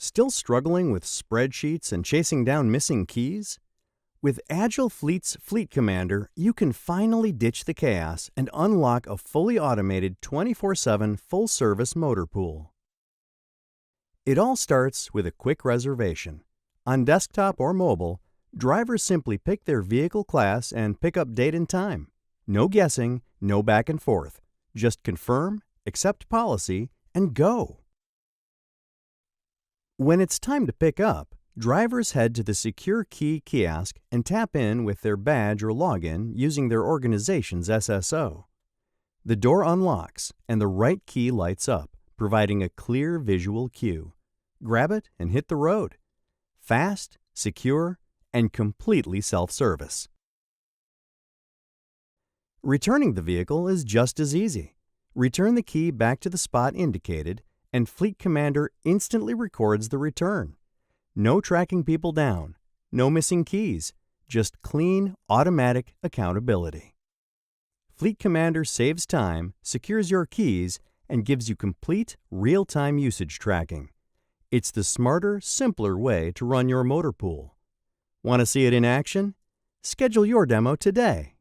Still struggling with spreadsheets and chasing down missing keys? With AgileFleet's FleetCommander, you can finally ditch the chaos and unlock a fully automated 24/7 full-service motor pool. It all starts with a quick reservation. On desktop or mobile, drivers simply pick their vehicle class and pick up date and time. No guessing, no back and forth. Just confirm, accept policy, and go. When it's time to pick up, drivers head to the Secure Key kiosk and tap in with their badge or login using their organization's SSO. The door unlocks and the right key lights up, providing a clear visual cue. Grab it and hit the road. Fast, secure, and completely self-service. Returning the vehicle is just as easy. Return the key back to the spot indicated, and FleetCommander instantly records the return. No tracking people down, no missing keys, just clean, automatic accountability. FleetCommander saves time, secures your keys, and gives you complete, real-time usage tracking. It's the smarter, simpler way to run your motor pool. Want to see it in action? Schedule your demo today.